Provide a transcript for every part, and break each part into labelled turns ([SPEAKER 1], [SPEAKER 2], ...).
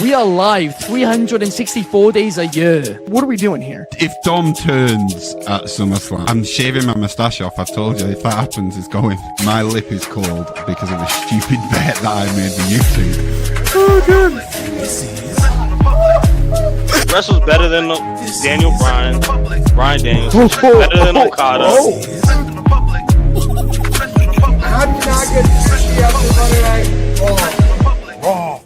[SPEAKER 1] We are live 364 days a year.
[SPEAKER 2] What are we doing here?
[SPEAKER 3] If Dom turns at SummerSlam, I'm shaving my moustache off. I've told you, if that happens, it's going. My lip is cold because of a stupid bet that I made with YouTube.
[SPEAKER 2] Oh, good.
[SPEAKER 4] Wrestle's better than Daniel Bryan Daniels. Better than Okada.
[SPEAKER 2] How do you not get sushi after Monday Night Raw?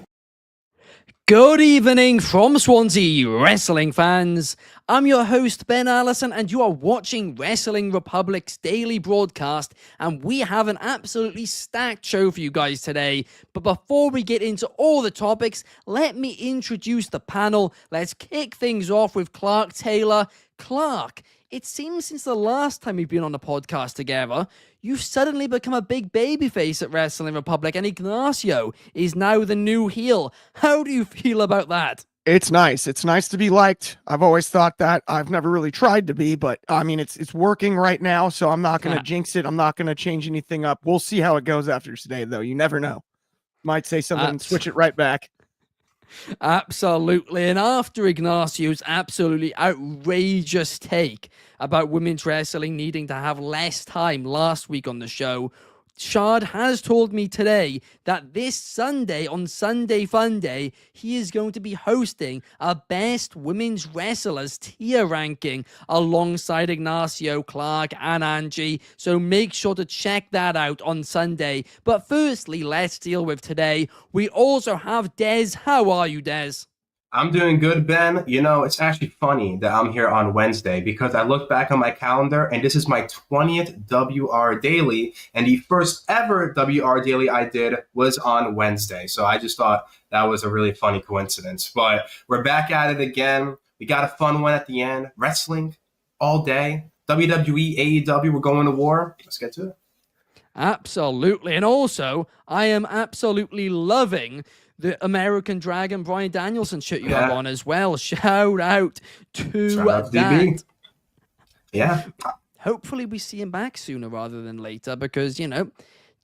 [SPEAKER 1] Good evening from Swansea, wrestling fans. I'm your host, Ben Allison, and you are watching Wrestling Republic's daily broadcast, and we have an absolutely stacked show for you guys today. But before we get into all the topics, let me introduce the panel. Let's kick things off with Clark Taylor. Clark, it seems since the last time we've been on the podcast together, you've suddenly become a big babyface at Wrestling Republic, and Ignacio is now the new heel. How do you feel about that?
[SPEAKER 2] It's nice. It's nice to be liked. I've always thought that. I've never really tried to be, but I mean, it's working right now, so I'm not going to jinx it. I'm not going to change anything up. We'll see how it goes after today, though. You never know. Might say something and switch it right back.
[SPEAKER 1] Absolutely. And after Ignacio's absolutely outrageous take about women's wrestling needing to have less time last week on the show, Shard has told me today that this Sunday, on Sunday Fun Day, he is going to be hosting a Best Women's Wrestlers tier ranking alongside Ignacio, Clark, and Angie. So make sure to check that out on Sunday. But firstly, let's deal with today. We also have Dez. How are you, Dez?
[SPEAKER 5] I'm doing good, Ben. You know, it's actually funny that I'm here on Wednesday because I look back on my calendar and this is my 20th WR Daily, and the first ever WR Daily I did was on Wednesday. So I just thought that was a really funny coincidence. But we're back at it again. We got a fun one at the end. Wrestling all day. WWE, AEW, we're going to war. Let's get to it.
[SPEAKER 1] Absolutely. And also, I am absolutely loving the American Dragon Bryan Danielson shirt you have on as well. Shout out to that. DB.
[SPEAKER 5] Yeah.
[SPEAKER 1] Hopefully we see him back sooner rather than later because, you know,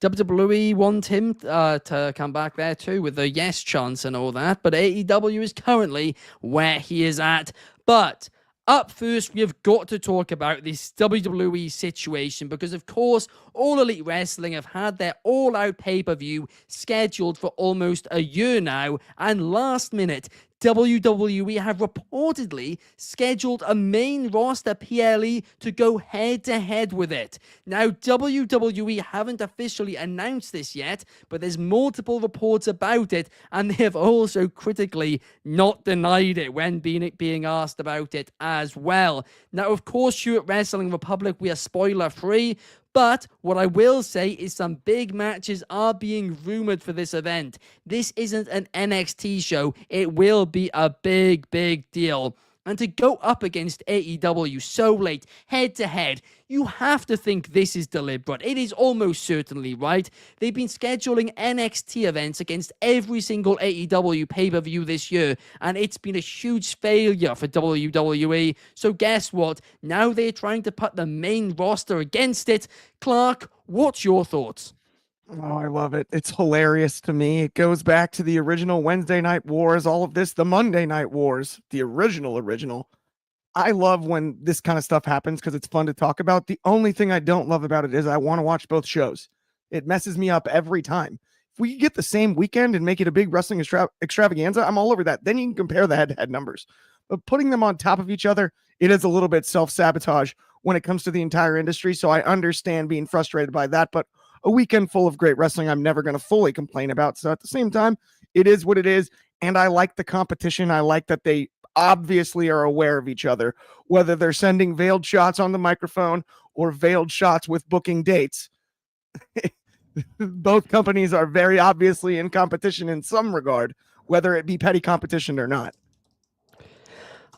[SPEAKER 1] WWE want him to come back there too with the yes chance and all that. But AEW is currently where he is at. But up first, we have got to talk about this WWE situation because, of course, All Elite Wrestling have had their all-out pay-per-view scheduled for almost a year now, and last minute, WWE have reportedly scheduled a main roster PLE to go head-to-head with it. Now, WWE haven't officially announced this yet, but there's multiple reports about it, and they have also critically not denied it when being asked about it as well. Now, of course, here at Wrestling Republic, we are spoiler-free, but what I will say is some big matches are being rumored for this event. This isn't an NXT show. It will be a big, big deal. And to go up against AEW so late, head-to-head, you have to think this is deliberate. It is almost certainly, right? They've been scheduling NXT events against every single AEW pay-per-view this year, and it's been a huge failure for WWE. So guess what? Now they're trying to put the main roster against it. Clark, what's your thoughts?
[SPEAKER 2] Oh, I love it. It's hilarious to me. It goes back to the original Wednesday Night Wars, all of this, the Monday Night Wars, the original. I love when this kind of stuff happens because it's fun to talk about. The only thing I don't love about it is I want to watch both shows. It messes me up every time. If we get the same weekend and make it a big wrestling extravaganza, I'm all over that. Then you can compare the head-to-head numbers. But putting them on top of each other, it is a little bit self-sabotage when it comes to the entire industry. So I understand being frustrated by that, but a weekend full of great wrestling I'm never going to fully complain about. So at the same time, it is what it is. And I like the competition. I like that they obviously are aware of each other, whether they're sending veiled shots on the microphone or veiled shots with booking dates. Both companies are very obviously in competition in some regard, whether it be petty competition or not.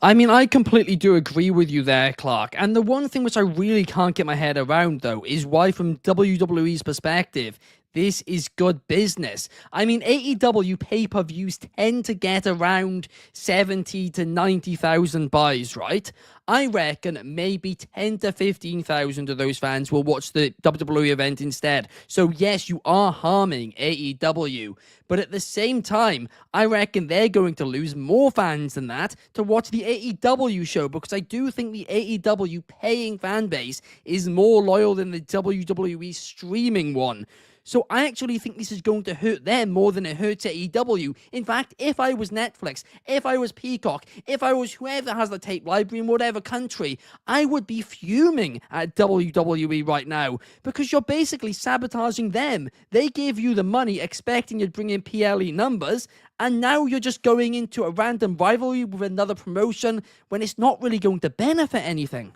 [SPEAKER 1] I mean, I completely do agree with you there, Clark. And the one thing which I really can't get my head around, though, is why, from WWE's perspective, this is good business. I mean, AEW pay-per-views tend to get around 70 to 90,000 buys, right? I reckon maybe 10 to 15,000 of those fans will watch the WWE event instead. So yes, you are harming AEW, but at the same time, I reckon they're going to lose more fans than that to watch the AEW show, because I do think the AEW paying fan base is more loyal than the WWE streaming one. So I actually think this is going to hurt them more than it hurts AEW. In fact, if I was Netflix, if I was Peacock, if I was whoever has the tape library in whatever country, I would be fuming at WWE right now, because you're basically sabotaging them. They gave you the money expecting you'd bring in PLE numbers, and now you're just going into a random rivalry with another promotion when it's not really going to benefit anything.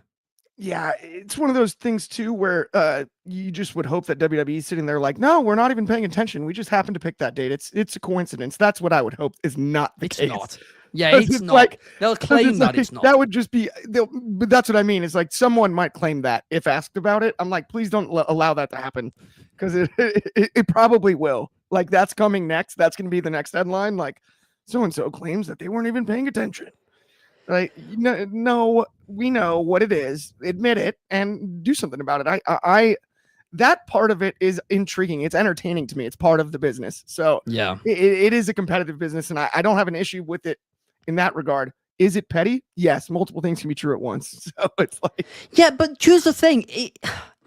[SPEAKER 2] Yeah, it's one of those things too where you just would hope that WWE is sitting there like, no, we're not even paying attention. We just happened to pick that date. It's a coincidence. That's what I would hope is not the case.
[SPEAKER 1] It's not. Yeah, it's not. Like, they'll claim that it's not.
[SPEAKER 2] That would just be, but that's what I mean. It's like someone might claim that if asked about it. I'm like, please don't allow that to happen, because it probably will. Like, that's coming next. That's going to be the next headline. Like, so-and-so claims that they weren't even paying attention. Right? No, we know what it is. Admit it and do something about it. I that part of it is intriguing. It's entertaining to me. It's part of the business. So
[SPEAKER 1] yeah,
[SPEAKER 2] it is a competitive business, and I don't have an issue with it in that regard. Is it petty? Yes, multiple things can be true at once. So it's like,
[SPEAKER 1] yeah, but here's the thing.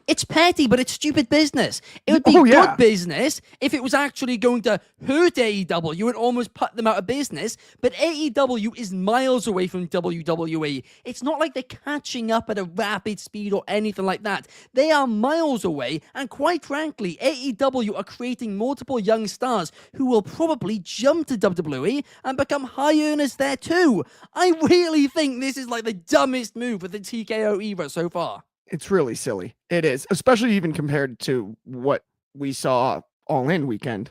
[SPEAKER 1] It's petty, but it's stupid business. It would be good business if it was actually going to hurt AEW and almost put them out of business, but AEW is miles away from WWE. It's not like they're catching up at a rapid speed or anything like that. They are miles away, and quite frankly, AEW are creating multiple young stars who will probably jump to WWE and become high earners there too. I really think this is like the dumbest move of the TKO era so far.
[SPEAKER 2] It's really silly. It is, especially even compared to what we saw All In weekend.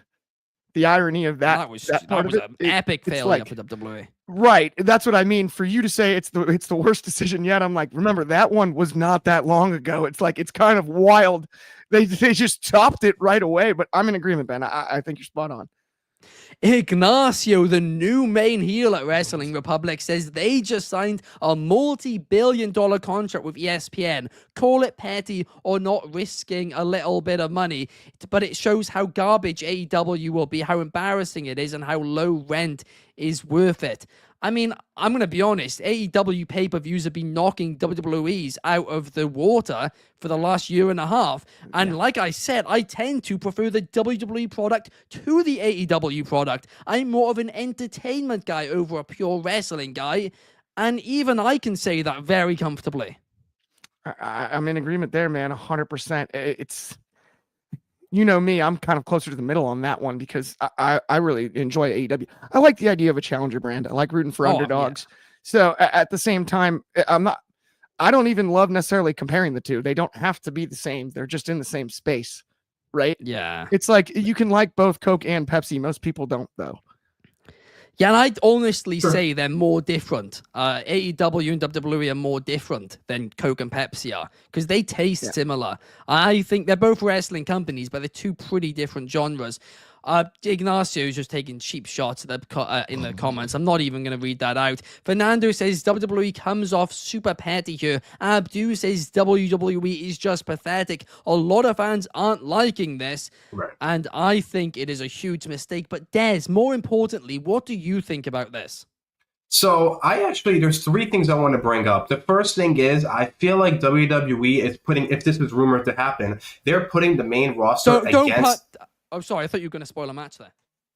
[SPEAKER 2] The irony of that
[SPEAKER 1] was
[SPEAKER 2] part of
[SPEAKER 1] an epic failure for WWE.
[SPEAKER 2] Right. That's what I mean. For you to say it's the worst decision yet, I'm like, remember, that one was not that long ago. It's like, it's kind of wild. They just topped it right away. But I'm in agreement, Ben. I think you're spot on.
[SPEAKER 1] Ignacio, the new main heel at Wrestling Republic, says they just signed a multi-billion-dollar contract with ESPN. Call it petty or not risking a little bit of money, but it shows how garbage AEW will be, how embarrassing it is, and how low rent is worth it. I mean, I'm going to be honest, AEW pay-per-views have been knocking WWE's out of the water for the last year and a half. And like I said, I tend to prefer the WWE product to the AEW product. I'm more of an entertainment guy over a pure wrestling guy. And even I can say that very comfortably.
[SPEAKER 2] I'm in agreement there, man, 100%. It's... You know me, I'm kind of closer to the middle on that one, because I really enjoy AEW. I like the idea of a challenger brand. I like rooting for underdogs. Yeah. So at the same time, I don't even love necessarily comparing the two. They don't have to be the same. They're just in the same space, right?
[SPEAKER 1] Yeah.
[SPEAKER 2] It's like you can like both Coke and Pepsi. Most people don't, though.
[SPEAKER 1] Yeah, and I'd honestly say they're more different. AEW and WWE are more different than Coke and Pepsi are, because they taste similar. I think they're both wrestling companies, but they're two pretty different genres. Ignacio's just taking cheap shots in the comments. I'm not even going to read that out. Fernando says WWE comes off super petty here. Abdu says WWE is just pathetic. A lot of fans aren't liking this.
[SPEAKER 5] Right.
[SPEAKER 1] And I think it is a huge mistake. But Des, more importantly, what do you think about this?
[SPEAKER 5] So there's three things I want to bring up. The first thing is, I feel like WWE is putting, if this was rumored to happen, they're putting the main roster against...
[SPEAKER 1] Oh, sorry. I thought you were going to spoil a match there.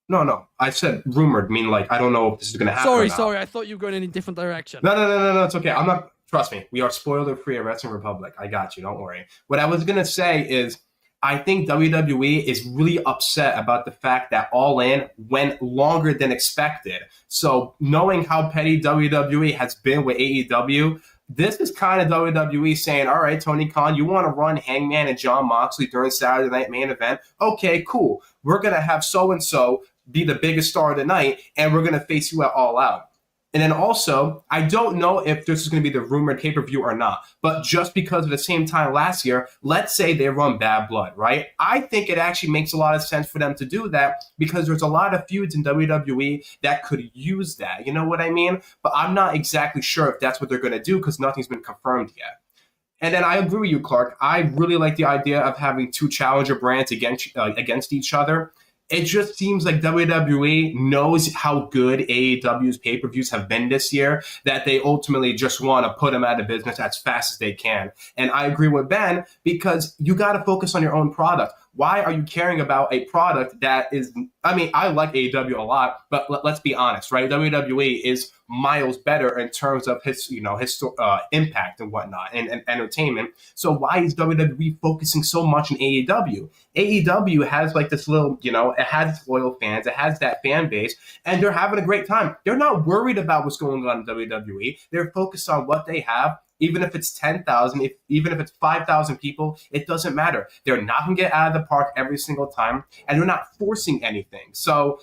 [SPEAKER 5] No. I said rumored, mean like I don't know if this is going to happen.
[SPEAKER 1] Sorry. I thought you were going in a different direction.
[SPEAKER 5] No. It's okay. I'm not. Trust me. We are spoiler free at Wrestling Republic. I got you. Don't worry. What I was going to say is, I think WWE is really upset about the fact that All In went longer than expected. So knowing how petty WWE has been with AEW, this is kind of WWE saying, all right, Tony Khan, you want to run Hangman and Jon Moxley during Saturday Night Main Event? Okay, cool. We're going to have so-and-so be the biggest star of the night, and we're going to face you at All Out. And then also, I don't know if this is going to be the rumored pay-per-view or not, but just because of the same time last year, let's say they run Bad Blood, right? I think it actually makes a lot of sense for them to do that because there's a lot of feuds in WWE that could use that. You know what I mean? But I'm not exactly sure if that's what they're going to do because nothing's been confirmed yet. And then I agree with you, Clark. I really like the idea of having two challenger brands against each other. It just seems like WWE knows how good AEW's pay-per-views have been this year, that they ultimately just want to put them out of business as fast as they can. And I agree with Ben because you got to focus on your own product. Why are you caring about a product that is, I mean, I like AEW a lot, but let's be honest, right? WWE is miles better in terms of his impact and whatnot and entertainment. So why is WWE focusing so much on AEW? AEW has like this little, it has its loyal fans, it has that fan base, and they're having a great time. They're not worried about what's going on in WWE. They're focused on what they have. Even if it's 10,000, even if it's 5,000 people, it doesn't matter. They're not going to get out of the park every single time, and they're not forcing anything. So,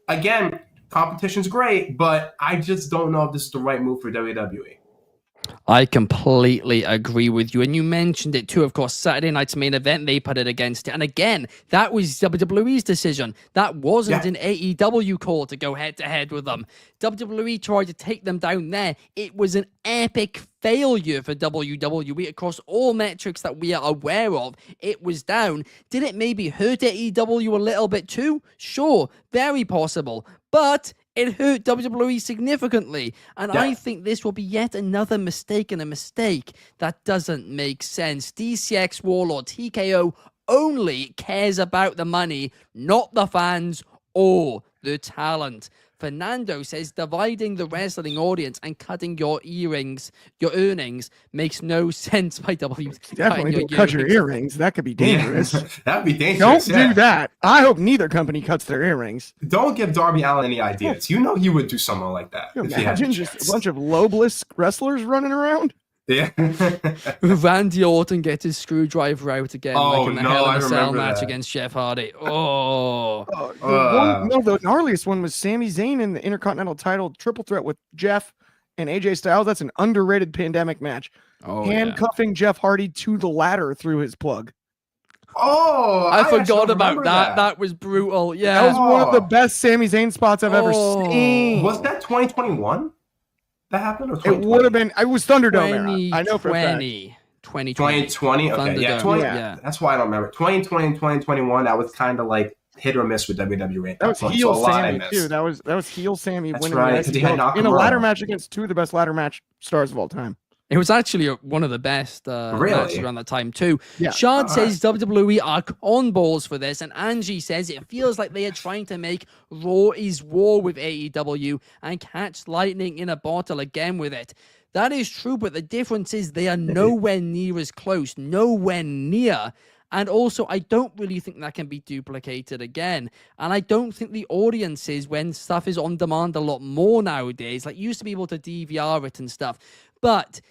[SPEAKER 5] again, competition's great, but I just don't know if this is the right move for WWE.
[SPEAKER 1] I completely agree with you. And you mentioned it too, of course, Saturday night's main event, they put it against it. And again, that was WWE's decision. That wasn't an AEW call to go head to head with them. WWE tried to take them down there. It was an epic failure for WWE across all metrics that we are aware of. It was down. Did it maybe hurt AEW a little bit too? Sure, very possible. But it hurt WWE significantly. And I think this will be yet another mistake and a mistake that doesn't make sense. DCX Warlord TKO only cares about the money, not the fans or the talent. Fernando says dividing the wrestling audience and cutting your earnings makes no sense by WWE.
[SPEAKER 2] Definitely don't cut your earrings. That could be dangerous.
[SPEAKER 5] That'd be dangerous.
[SPEAKER 2] Don't do that. I hope neither company cuts their earrings.
[SPEAKER 5] Don't give Darby Allin any ideas. You know he would do something like that.
[SPEAKER 2] Imagine just a bunch of lobeless wrestlers running around.
[SPEAKER 5] Yeah.
[SPEAKER 1] Randy Orton gets his screwdriver out again, like in the Hell in a Cell match
[SPEAKER 5] that.
[SPEAKER 1] against Jeff Hardy. Oh.
[SPEAKER 2] The gnarliest one was Sami Zayn in the Intercontinental title triple threat with Jeff and AJ Styles. That's an underrated pandemic match. Handcuffing Jeff Hardy to the ladder through his plug.
[SPEAKER 5] Oh,
[SPEAKER 1] I forgot about that. That was brutal. Yeah.
[SPEAKER 2] That was one of the best Sami Zayn spots I've ever seen.
[SPEAKER 5] Was that 2021? That happened, or
[SPEAKER 2] it would have been. It was Thunderdome era. I know for a fact.
[SPEAKER 5] 2020. Okay, yeah. That's why I don't remember. 2020 and 2021. That was kind of like hit or miss with WWE.
[SPEAKER 2] That was heel Sammy too. That was heel Sammy winning
[SPEAKER 5] right,
[SPEAKER 2] in a ladder match against two of the best ladder match stars of all time.
[SPEAKER 1] It was actually one of the best matches around that time too.
[SPEAKER 2] Yeah.
[SPEAKER 1] Shard says WWE are on balls for this, and Angie says it feels like they are trying to make Raw is War with AEW and catch lightning in a bottle again with it. That is true, but the difference is they are nowhere near as close, nowhere near. And also, I don't really think that can be duplicated again. And I don't think the audiences, when stuff is on demand a lot more nowadays, like used to be able to DVR it and stuff. But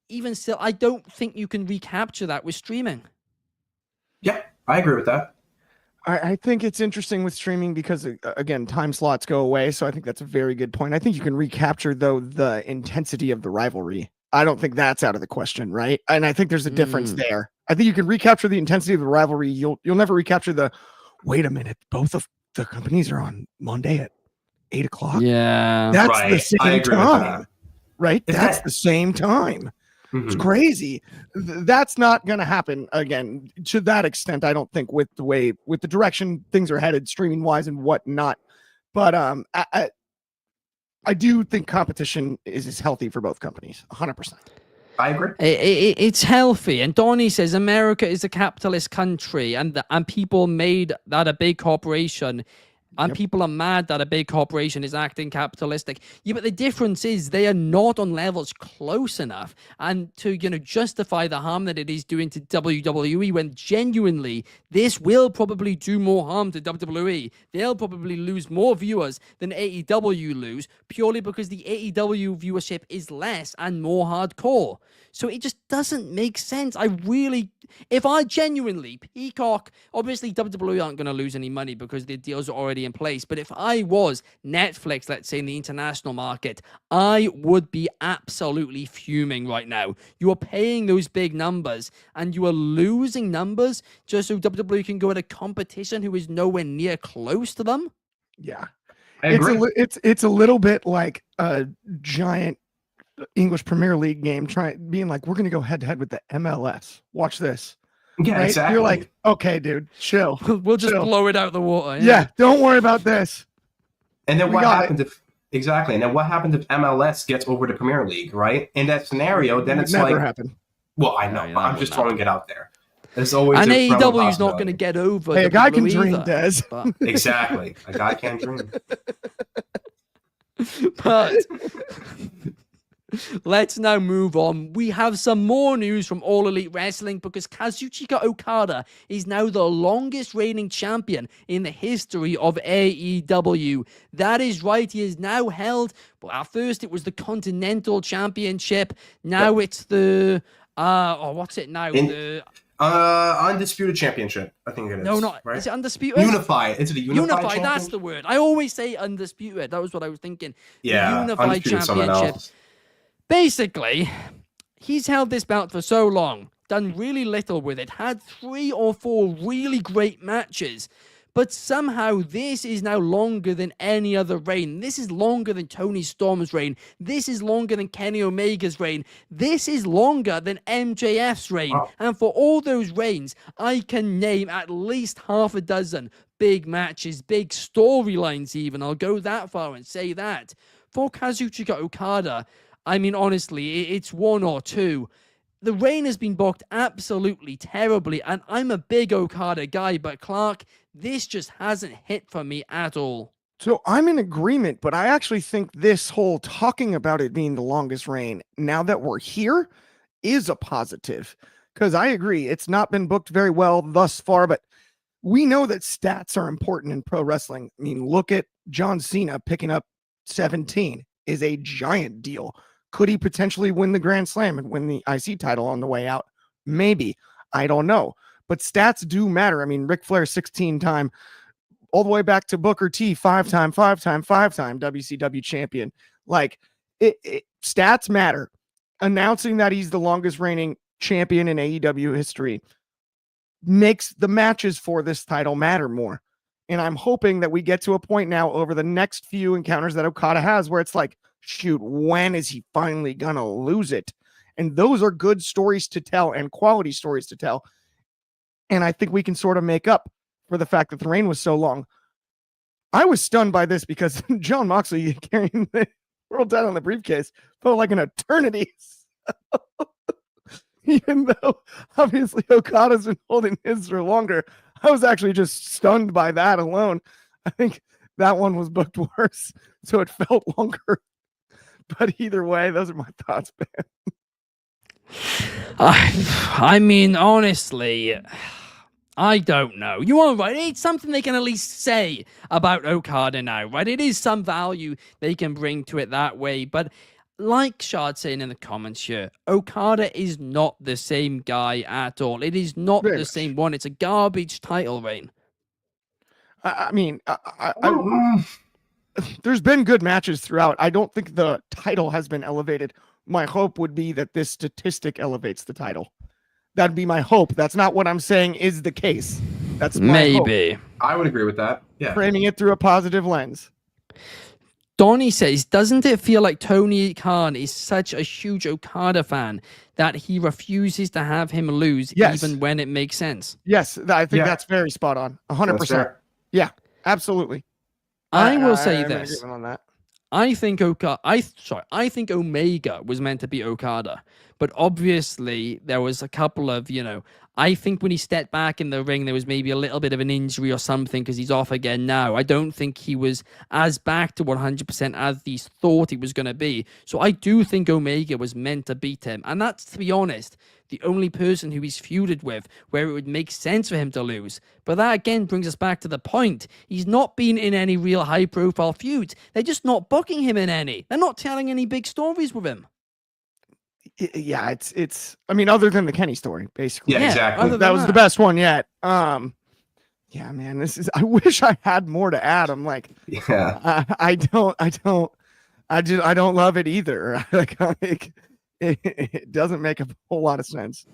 [SPEAKER 1] even still, I don't think you can recapture that with streaming.
[SPEAKER 5] Yeah, I agree with that.
[SPEAKER 2] I think it's interesting with streaming because, again, time slots go away. So I think that's a very good point. I think you can recapture, though, the intensity of the rivalry. I don't think that's out of the question, right? And I think there's a difference there. I think you can recapture the intensity of the rivalry. You'll never recapture the, wait a minute, both of the companies are on Monday at 8 o'clock.
[SPEAKER 1] Yeah.
[SPEAKER 2] That's the same time. Right? That's the same time. It's crazy. That's not going to happen again to that extent. I don't think with the direction things are headed streaming wise and whatnot. But I do think competition is healthy for both companies. 100%.
[SPEAKER 5] I agree.
[SPEAKER 1] It's healthy. And Donnie says America is a capitalist country and people made that a big corporation. And people are mad that a big corporation is acting capitalistic. Yeah, but the difference is they are not on levels close enough and to, justify the harm that it is doing to WWE when genuinely this will probably do more harm to WWE. They'll probably lose more viewers than AEW lose purely because the AEW viewership is less and more hardcore. So it just doesn't make sense. If I genuinely, Peacock, obviously WWE aren't going to lose any money because their deals are already be in place. But if I was Netflix, let's say in the international market, I would be absolutely fuming right now. You are paying those big numbers and you are losing numbers just so WWE can go at a competition who is nowhere near close to them.
[SPEAKER 2] Yeah.
[SPEAKER 5] I agree.
[SPEAKER 2] It's a little bit like a giant English Premier League game being like, we're going to go head to head with the MLS. Watch this.
[SPEAKER 5] Yeah,
[SPEAKER 2] right?
[SPEAKER 5] exactly.
[SPEAKER 2] You're like, okay, dude, chill.
[SPEAKER 1] We'll just
[SPEAKER 2] chill.
[SPEAKER 1] blow it out the water.
[SPEAKER 2] Yeah, don't worry about this.
[SPEAKER 5] And then what happens if MLS gets over the Premier League, right? In that scenario, then it's
[SPEAKER 2] never
[SPEAKER 5] like,
[SPEAKER 2] happen.
[SPEAKER 5] well, I know,
[SPEAKER 1] No,
[SPEAKER 5] but
[SPEAKER 1] that
[SPEAKER 5] I'm just
[SPEAKER 1] wouldn't
[SPEAKER 5] throwing it out there. There's always
[SPEAKER 1] And
[SPEAKER 5] a
[SPEAKER 1] AEW is not going to
[SPEAKER 5] possibility.
[SPEAKER 1] get over.
[SPEAKER 2] Hey, a guy can
[SPEAKER 1] WWE
[SPEAKER 2] dream,
[SPEAKER 1] either,
[SPEAKER 2] Des.
[SPEAKER 1] but-
[SPEAKER 5] Exactly. A guy can't dream.
[SPEAKER 1] But let's now move on. We have some more news from All Elite Wrestling because Kazuchika Okada is now the longest reigning champion in the history of AEW. That is right. He is now held. Well, at first it was the Continental Championship. Now it's the what's it now? The
[SPEAKER 5] Undisputed Championship, I think it is.
[SPEAKER 1] no, not
[SPEAKER 5] right?
[SPEAKER 1] is it undisputed?
[SPEAKER 5] Unified. Is it a unified?
[SPEAKER 1] That's
[SPEAKER 5] championship?
[SPEAKER 1] the word. I always say undisputed. That was what I was thinking.
[SPEAKER 5] Yeah,
[SPEAKER 1] The Unified
[SPEAKER 5] Undisputed someone
[SPEAKER 1] Championship.
[SPEAKER 5] else.
[SPEAKER 1] Basically, he's held this belt for so long, done really little with it, had 3 or 4 really great matches, but somehow this is now longer than any other reign. This is longer than Tony Storm's reign. This is longer than Kenny Omega's reign. This is longer than MJF's reign.
[SPEAKER 5] Wow.
[SPEAKER 1] And for all those reigns, I can name at least half a dozen big matches, big storylines even. I'll go that far and say that. For Kazuchika Okada, I mean, honestly, it's 1 or 2. The reign has been booked absolutely terribly, and I'm a big Okada guy, but Clark, this just hasn't hit for me at all.
[SPEAKER 2] So I'm in agreement, but I actually think this whole talking about it being the longest reign, now that we're here, is a positive. Because I agree, it's not been booked very well thus far, but we know that stats are important in pro wrestling. I mean, look at John Cena picking up 17 is a giant deal. Could he potentially win the Grand Slam and win the IC title on the way out? Maybe. I don't know. But stats do matter. I mean, Ric Flair 16-time, all the way back to Booker T, 5-time WCW champion. Like, stats matter. Announcing that he's the longest reigning champion in AEW history makes the matches for this title matter more. And I'm hoping that we get to a point now over the next few encounters that Okada has where it's like, shoot, when is he finally gonna lose it? And those are good stories to tell and quality stories to tell. And I think we can sort of make up for the fact that the reign was so long. I was stunned by this because John Moxley carrying the world title in the briefcase felt like an eternity. Even though obviously Okada's been holding his for longer, I was actually just stunned by that alone. I think that one was booked worse, so it felt longer. But either way, those are my thoughts, man.
[SPEAKER 1] I mean, honestly, I don't know. You are right. It's something they can at least say about Okada now, right? It is some value they can bring to it that way. But like Shard saying in the comments here, Okada is not the same guy at all. It is not
[SPEAKER 2] Very
[SPEAKER 1] the
[SPEAKER 2] much.
[SPEAKER 1] same one. It's a garbage title reign.
[SPEAKER 2] I mean, there's been good matches throughout. I don't think the title has been elevated. My hope would be that this statistic elevates the title. That'd be my hope. That's not what I'm saying is the case. That's my hope.
[SPEAKER 1] Maybe.
[SPEAKER 5] I would agree with that. Yeah.
[SPEAKER 2] Framing it through a positive lens.
[SPEAKER 1] Donnie says, doesn't it feel like Tony Khan is such a huge Okada fan that he refuses to have him lose
[SPEAKER 2] Yes.
[SPEAKER 1] even when it makes sense?
[SPEAKER 2] Yes, I think
[SPEAKER 5] Yeah.
[SPEAKER 2] that's very spot on.
[SPEAKER 5] That's
[SPEAKER 2] 100%.
[SPEAKER 5] fair.
[SPEAKER 2] Yeah, absolutely.
[SPEAKER 1] I will say
[SPEAKER 2] I'm in
[SPEAKER 1] this.
[SPEAKER 2] agreement on that.
[SPEAKER 1] I think I think Omega was meant to be Okada, but obviously there was a couple of, I think when he stepped back in the ring, there was maybe a little bit of an injury or something because he's off again now. I don't think he was as back to 100% as he thought he was going to be. So I do think Omega was meant to beat him. And that's, to be honest, the only person who he's feuded with where it would make sense for him to lose. But that again brings us back to the point. He's not been in any real high-profile feuds. They're just not booking him in any. They're not telling any big stories with him.
[SPEAKER 2] Yeah, it's I mean, other than the Kenny story, basically.
[SPEAKER 5] Yeah,
[SPEAKER 1] Yeah,
[SPEAKER 5] exactly.
[SPEAKER 1] other than
[SPEAKER 2] That was the best one yet. Yeah, man, I wish I had more to add. I'm like,
[SPEAKER 5] Yeah.
[SPEAKER 2] I don't love it either. It doesn't make a whole lot of sense.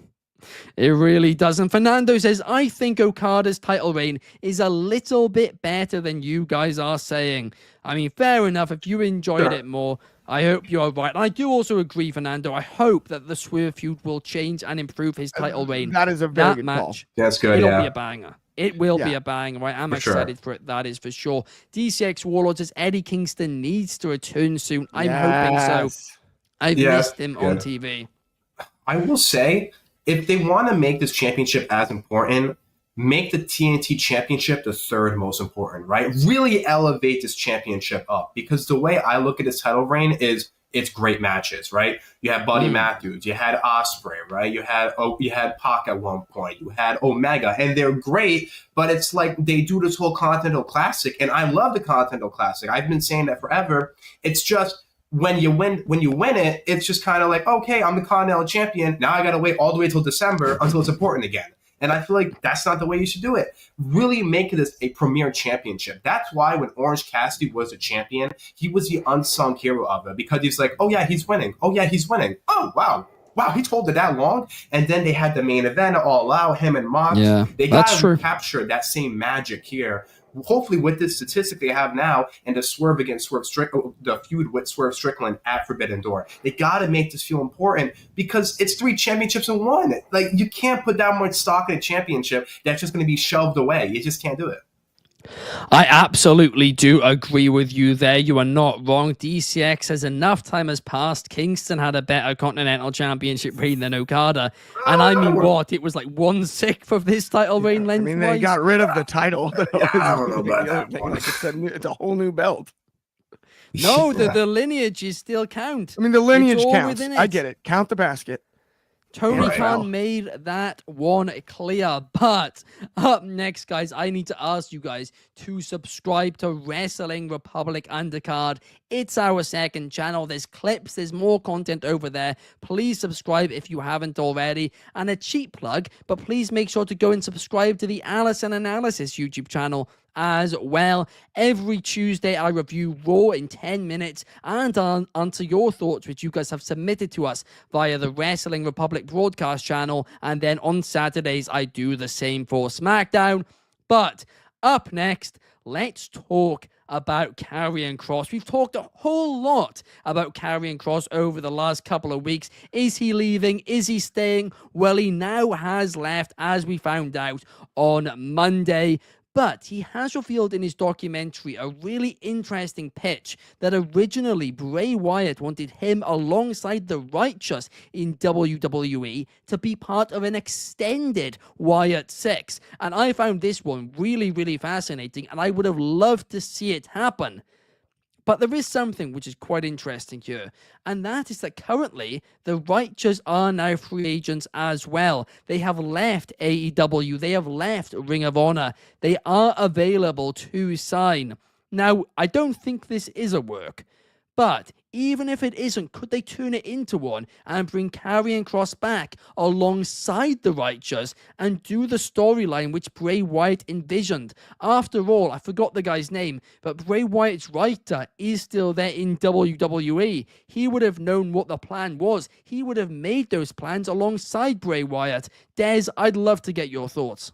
[SPEAKER 1] It really doesn't. Fernando says, I think Okada's title reign is a little bit better than you guys are saying. I mean, fair enough. If you enjoyed it more, I hope you're right. And I do also agree, Fernando. I hope that the Swerve feud will change and improve his title reign.
[SPEAKER 2] That is a very good
[SPEAKER 1] match.
[SPEAKER 2] call.
[SPEAKER 5] That's good.
[SPEAKER 1] It'll
[SPEAKER 5] yeah.
[SPEAKER 1] be a banger. It will be
[SPEAKER 2] Yeah.
[SPEAKER 1] a banger, right? I'm
[SPEAKER 5] For sure.
[SPEAKER 1] excited for it. That is for sure. DCX Warlord says Eddie Kingston needs to return soon. I'm hoping so.
[SPEAKER 2] Yes.
[SPEAKER 1] I've
[SPEAKER 5] Yeah,
[SPEAKER 1] missed him on
[SPEAKER 5] good.
[SPEAKER 1] TV.
[SPEAKER 5] I will say, if they want to make this championship as important, make the TNT championship the third most important, right? Really elevate this championship up, because the way I look at this title reign is it's great matches, right? You had Buddy Matthews, you had Ospreay, right? You had Pac at one point, you had Omega, and they're great, but it's like they do this whole Continental Classic, and I love the Continental Classic. I've been saying that forever. It's just when you win it, it's just kind of like, okay, I'm the Continental Champion. Now I got to wait all the way till December until it's important again. And I feel like that's not the way you should do it. Really make this a premier championship. That's why when Orange Cassidy was the champion, he was the unsung hero of it, because he's like, oh yeah, he's winning. Oh yeah, he's winning. Oh wow, he's holding that long. And then they had the main event, All Out, him and Mox.
[SPEAKER 1] Yeah,
[SPEAKER 5] they
[SPEAKER 1] that's
[SPEAKER 5] got
[SPEAKER 1] true.
[SPEAKER 5] to capture that same magic here. Hopefully, with this statistic they have now, and the Swerve against the feud with Swerve Strickland at Forbidden Door, they got to make this feel important, because it's 3 championships in one. Like, you can't put that much stock in a championship that's just going to be shoved away. You just can't do it.
[SPEAKER 1] I absolutely do agree with you there. You are not wrong. DCX says enough time has passed. Kingston had a better Continental Championship reign than Okada. And I mean, what? It was like 1/6 of this title reign length.
[SPEAKER 2] I mean, they got rid of the title.
[SPEAKER 5] Yeah, I don't know about that
[SPEAKER 2] Thing.
[SPEAKER 5] one.
[SPEAKER 2] Like it's a whole new belt.
[SPEAKER 1] No, the lineages still count.
[SPEAKER 2] I mean, the lineage
[SPEAKER 1] all
[SPEAKER 2] counts.
[SPEAKER 1] within
[SPEAKER 2] I
[SPEAKER 1] it.
[SPEAKER 2] get it. Count the basket.
[SPEAKER 1] Tony
[SPEAKER 5] Right.
[SPEAKER 1] Khan made that one clear. But up next, guys, I need to ask you guys to subscribe to Wrestling Republic Undercard. It's our second channel. There's clips, there's more content over there. Please subscribe if you haven't already. And a cheap plug, but please make sure to go and subscribe to the Allison Analysis YouTube channel as well. Every Tuesday, I review Raw in 10 minutes and answer your thoughts, which you guys have submitted to us via the Wrestling Republic broadcast channel. And then on Saturdays, I do the same for SmackDown. But up next, let's talk about Karrion Kross. We've talked a whole lot about Karrion Kross over the last couple of weeks. Is he leaving? Is he staying? Well, he now has left, as we found out on Monday. But he has revealed in his documentary a really interesting pitch that originally Bray Wyatt wanted him alongside the Righteous in WWE to be part of an extended Wyatt 6. And I found this one really, really fascinating, and I would have loved to see it happen. But there is something which is quite interesting here, and that is that currently the Righteous are now free agents as well. They have left AEW, they have left Ring of Honor, they are available to sign. Now, I don't think this is a work, but even if it isn't, could they turn it into one and bring Karrion Kross back alongside the Righteous and do the storyline which Bray Wyatt envisioned? After all, I forgot the guy's name, but Bray Wyatt's writer is still there in WWE. He would have known what the plan was. He would have made those plans alongside Bray Wyatt. Des, I'd love to get your thoughts.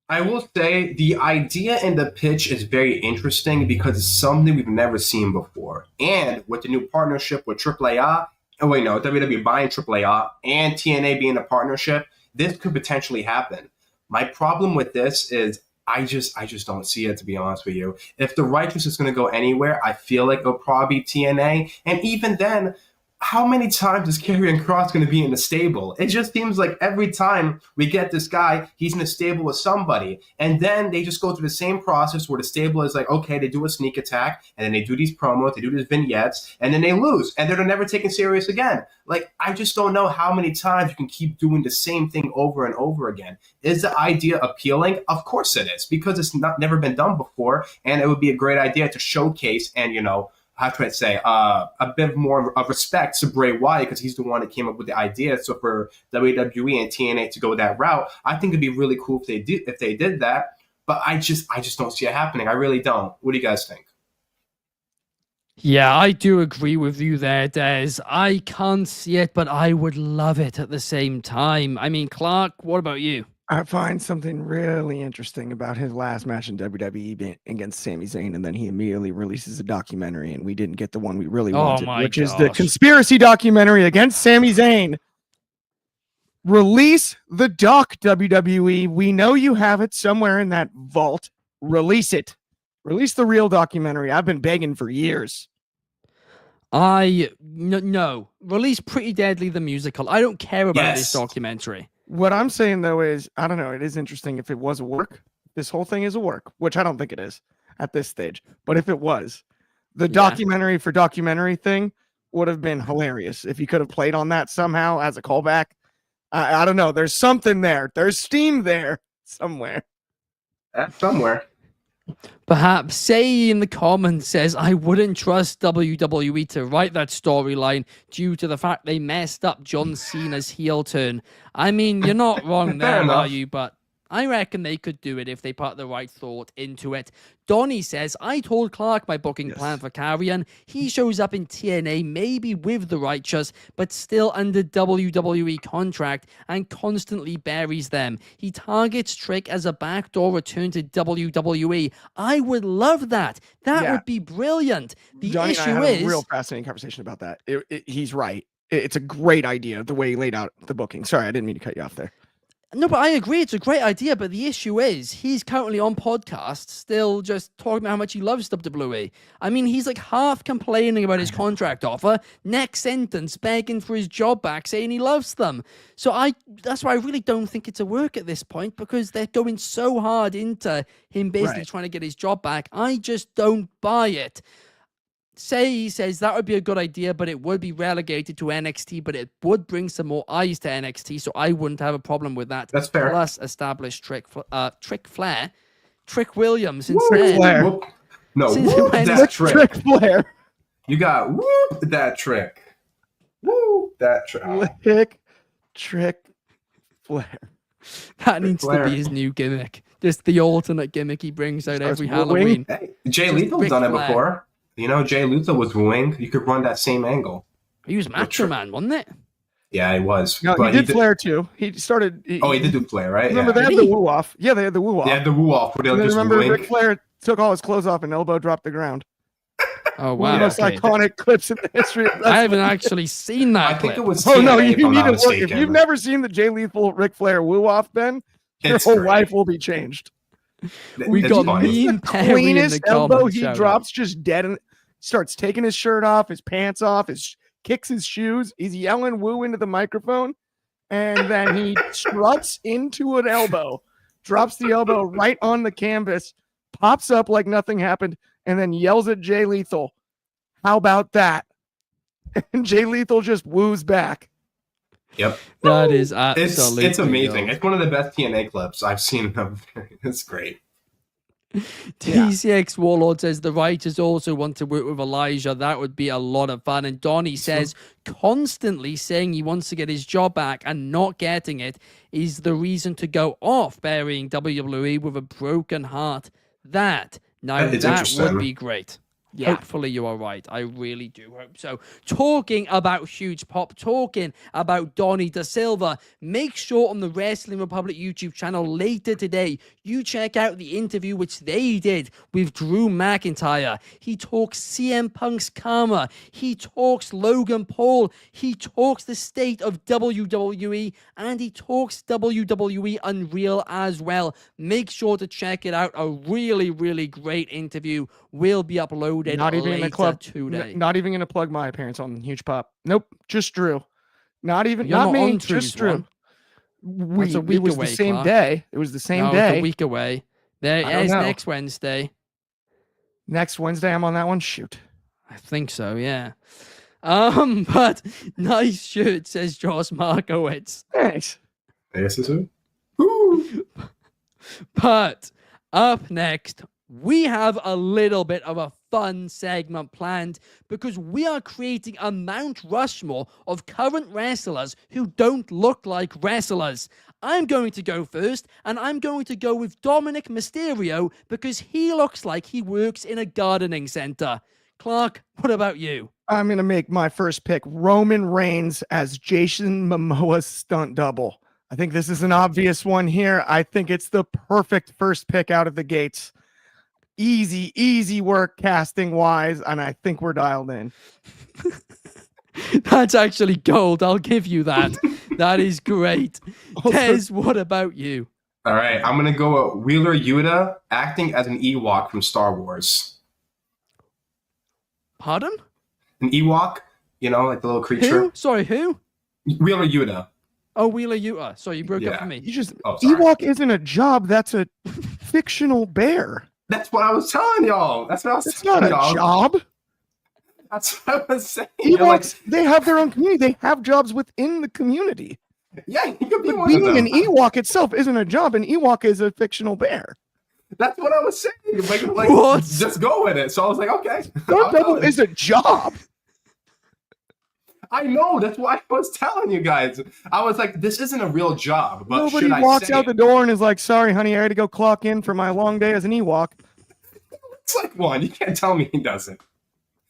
[SPEAKER 5] I will say the idea and the pitch is very interesting, because it's something we've never seen before. And with the new partnership with WWE buying AAA and TNA being a partnership, this could potentially happen. My problem with this is I just don't see it, to be honest with you. If the Righteous is going to go anywhere, I feel like it'll probably be TNA. And even then, how many times is Karrion Kross going to be in the stable? It just seems like every time we get this guy, he's in a stable with somebody. And then they just go through the same process where the stable is like, okay, they do a sneak attack, and then they do these promos, they do these vignettes, and then they lose. And they're never taken serious again. Like, I just don't know how many times you can keep doing the same thing over and over again. Is the idea appealing? Of course it is, because it's never been done before, and it would be a great idea to showcase and, how can I say, a bit more of respect to Bray Wyatt, because he's the one that came up with the idea. So for WWE and TNA to go that route, I think it'd be really cool if they did that. but I just don't see it happening. I really don't. What do you guys think?
[SPEAKER 1] Yeah, I do agree with you there, Des. I can't see it, but I would love it at the same time. I mean, Clark, what about you?
[SPEAKER 2] I find something really interesting about his last match in WWE against Sami Zayn, and then he immediately releases a documentary, and we didn't get the one we really wanted, which is the conspiracy documentary against Sami Zayn. Release the doc, WWE. We know you have it somewhere in that vault. Release it. Release the real documentary. I've been begging for years.
[SPEAKER 1] No. Release Pretty Deadly the musical. I don't care about this documentary.
[SPEAKER 2] What I'm saying, though, is, I don't know, it is interesting if it was a work. This whole thing is a work, which I don't think it is at this stage. But if it was, the documentary for documentary thing would have been hilarious if you could have played on that somehow as a callback. I don't know. There's something there. There's steam there somewhere.
[SPEAKER 5] Somewhere.
[SPEAKER 1] Perhaps say in the comments says, I wouldn't trust WWE to write that storyline due to the fact they messed up John Cena's heel turn. I mean, you're not wrong there, are you? But I reckon they could do it if they put the right thought into it. Donnie says, I told Clark my booking plan for Carrion. He shows up in TNA, maybe with the Righteous, but still under WWE contract and constantly buries them. He targets Trick as a backdoor return to WWE. I would love that. That would be brilliant. The
[SPEAKER 2] Johnny
[SPEAKER 1] issue
[SPEAKER 2] and I had
[SPEAKER 1] is
[SPEAKER 2] a real fascinating conversation about that. He's right. It's a great idea the way he laid out the booking. Sorry, I didn't mean to cut you off there.
[SPEAKER 1] No, but I agree. It's a great idea. But the issue is he's currently on podcasts still just talking about how much he loves WWE. I mean, he's like half complaining about his contract offer. Next sentence, begging for his job back, saying he loves them. So that's why I really don't think it's a work at this point, because they're going so hard into him basically trying to get his job back. I just don't buy it. Say he says that would be a good idea, but it would be relegated to NXT, but it would bring some more eyes to NXT, so I wouldn't have a problem with that.
[SPEAKER 5] That's fair.
[SPEAKER 1] Plus, establish Trick Williams instead.
[SPEAKER 5] No, whoop that Trick.
[SPEAKER 2] Trick Flair.
[SPEAKER 5] You got whoop that Trick. Whoop that Trick.
[SPEAKER 2] Trick Flair.
[SPEAKER 1] That needs to be his new gimmick. Just the alternate gimmick he brings out every Halloween.
[SPEAKER 5] Hey, Jay Lethal's done it before. You know, Jay Lethal was wooing. You could run that same angle.
[SPEAKER 1] He was Macho Man, wasn't it?
[SPEAKER 5] Yeah, he was.
[SPEAKER 2] No, he did Flair too. He started.
[SPEAKER 5] He did do Flair, right?
[SPEAKER 2] Remember they had the woo off. Yeah, they had the woo off.
[SPEAKER 5] They had the woo off. Where they just
[SPEAKER 2] remember
[SPEAKER 5] wink.
[SPEAKER 2] Ric Flair took all his clothes off and elbow dropped the ground.
[SPEAKER 1] Oh wow!
[SPEAKER 2] One of the most iconic clips in the history of wrestling.
[SPEAKER 1] I haven't actually seen that.
[SPEAKER 5] I think it was.
[SPEAKER 2] Oh no, you
[SPEAKER 5] TNA,
[SPEAKER 2] need to look. If you've never seen the Jay Lethal Ric Flair woo off, Ben, your whole life will be changed.
[SPEAKER 1] We got mean Perry
[SPEAKER 2] cleanest
[SPEAKER 1] in the
[SPEAKER 2] elbow he
[SPEAKER 1] comments,
[SPEAKER 2] drops, just dead, and starts taking his shirt off, his pants off, kicks his shoes. He's yelling woo into the microphone, and then he struts into an elbow, drops the elbow right on the canvas, pops up like nothing happened, and then yells at Jay Lethal. How about that? And Jay Lethal just woos back.
[SPEAKER 5] Yep.
[SPEAKER 1] That is absolutely
[SPEAKER 5] it's amazing. It's one of the best TNA clips I've seen. It's great.
[SPEAKER 1] TCX Warlord says the writers also want to work with Elijah. That would be a lot of fun. And Donnie says constantly saying he wants to get his job back and not getting it is the reason to go off, burying WWE with a broken heart. That would be great. Yeah. Hopefully you are right. I really do hope so. Talking about Huge Pop, talking about Donnie Da Silva, make sure on the Wrestling Republic YouTube channel later today, you check out the interview which they did with Drew McIntyre. He talks CM Punk's karma. He talks Logan Paul. He talks the state of WWE, and he talks WWE Unreal as well. Make sure to check it out. A really, really great interview will be uploaded.
[SPEAKER 2] Not even in the club
[SPEAKER 1] today.
[SPEAKER 2] Not even gonna plug my appearance on Huge Pop. Nope, just Drew. Not even.
[SPEAKER 1] You're
[SPEAKER 2] not me.
[SPEAKER 1] On
[SPEAKER 2] just Drew.
[SPEAKER 1] It
[SPEAKER 2] was the same day. It was the same day.
[SPEAKER 1] It's a week away. There is next Wednesday.
[SPEAKER 2] Next Wednesday, I'm on that one. Shoot.
[SPEAKER 1] I think so. Yeah. But nice shirt, says Josh Markowitz.
[SPEAKER 2] Thanks.
[SPEAKER 5] Yes, sir.
[SPEAKER 1] But up next, we have a little bit of a fun segment planned because we are creating a Mount Rushmore of current wrestlers who don't look like wrestlers. I'm going to go first, and I'm going to go with Dominic Mysterio because he looks like he works in a gardening center. Clark, what about you?
[SPEAKER 2] I'm going to make my first pick Roman Reigns as Jason Momoa's stunt double. I think this is an obvious one here. I think it's the perfect first pick out of the gates. Easy work casting wise, and I think we're dialed in.
[SPEAKER 1] That's actually gold. I'll give you that. That is great.
[SPEAKER 2] Also-
[SPEAKER 1] Des, what about you?
[SPEAKER 5] All right, I'm gonna go with Wheeler Yuta acting as an Ewok from Star Wars.
[SPEAKER 1] Pardon?
[SPEAKER 5] An Ewok, you know, like the little creature.
[SPEAKER 1] Who? Sorry, who?
[SPEAKER 5] Wheeler Yuta.
[SPEAKER 1] Oh, Wheeler Yuta. Sorry, you broke up
[SPEAKER 5] Yeah.
[SPEAKER 1] for me.
[SPEAKER 2] You just
[SPEAKER 5] Oh, sorry.
[SPEAKER 2] Ewok isn't a job. That's a fictional bear.
[SPEAKER 5] That's what I was telling y'all. That's what I was
[SPEAKER 2] It's not
[SPEAKER 5] telling
[SPEAKER 2] a
[SPEAKER 5] y'all.
[SPEAKER 2] job.
[SPEAKER 5] That's what I was saying. You're
[SPEAKER 2] Ewoks, they have their own community. They have jobs within the community.
[SPEAKER 5] yeah, you could be
[SPEAKER 2] But
[SPEAKER 5] one of
[SPEAKER 2] being
[SPEAKER 5] them.
[SPEAKER 2] an Ewok itself isn't a job. An Ewok is a fictional bear.
[SPEAKER 5] That's what I was saying. Like,
[SPEAKER 1] What?
[SPEAKER 5] just go with it. So I was like, okay.
[SPEAKER 2] Stunt
[SPEAKER 5] I'll
[SPEAKER 2] double
[SPEAKER 5] go.
[SPEAKER 2] is a job.
[SPEAKER 5] I know. That's why I was telling you guys. I was like, this isn't a real job. But
[SPEAKER 2] Nobody
[SPEAKER 5] should I
[SPEAKER 2] walks
[SPEAKER 5] say
[SPEAKER 2] out
[SPEAKER 5] it?
[SPEAKER 2] the door and is like, sorry, honey, I had to go clock in for my long day as an Ewok.
[SPEAKER 5] It's like one. You can't tell me he doesn't.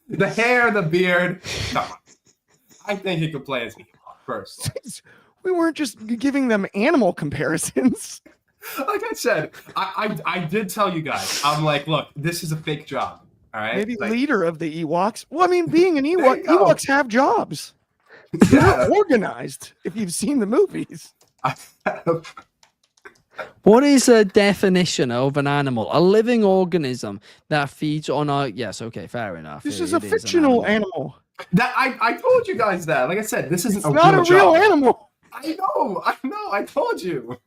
[SPEAKER 5] The hair, the beard. Come on. I think he could play as me first.
[SPEAKER 2] We weren't just giving them animal comparisons.
[SPEAKER 5] Like I said, I did tell you guys. I'm like, look, this is a fake job. All right.
[SPEAKER 2] Maybe
[SPEAKER 5] Like,
[SPEAKER 2] leader of the Ewoks. Well, I mean, being an
[SPEAKER 5] There
[SPEAKER 2] Ewok,
[SPEAKER 5] you go.
[SPEAKER 2] Ewoks have jobs.
[SPEAKER 5] yeah.
[SPEAKER 2] They're organized, if you've seen the movies.
[SPEAKER 1] What is a definition of an animal? A living organism that feeds on our... Yes, okay, fair enough.
[SPEAKER 2] This
[SPEAKER 1] It-
[SPEAKER 2] is a
[SPEAKER 1] it an
[SPEAKER 2] fictional animal.
[SPEAKER 5] That I told you guys that. Like I said, this isn't
[SPEAKER 2] It's
[SPEAKER 5] a
[SPEAKER 2] not
[SPEAKER 5] real
[SPEAKER 2] a real
[SPEAKER 5] job.
[SPEAKER 2] animal.
[SPEAKER 5] I know. I told you.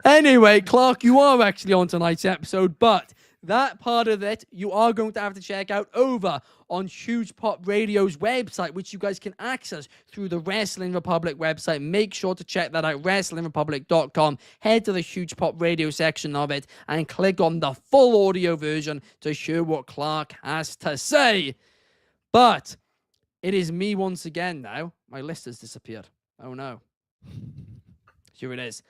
[SPEAKER 1] Anyway, Clark, you are actually on tonight's episode, but that part of it you are going to have to check out over on Huge Pop Radio's website, which you guys can access through the Wrestling Republic website. Make sure to check that out, WrestlingRepublic.com. Head to the Huge Pop Radio section of it and click on the full audio version to hear what Clark has to say. But it is me once again now. My list has disappeared. Oh no. Here it is.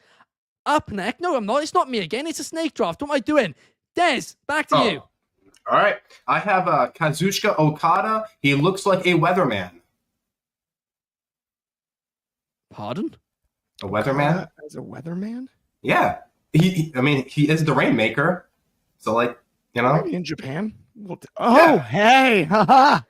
[SPEAKER 1] Up next. No, I'm not. It's not me again. It's a snake draft. What am I doing? Des, back to you.
[SPEAKER 5] All right. I have Kazuchika Okada. He looks like a weatherman.
[SPEAKER 1] Pardon?
[SPEAKER 5] A weatherman?
[SPEAKER 2] As a weatherman?
[SPEAKER 5] Yeah. I mean, he is the rainmaker. So, like, you know.
[SPEAKER 2] Maybe in Japan. Hey, haha.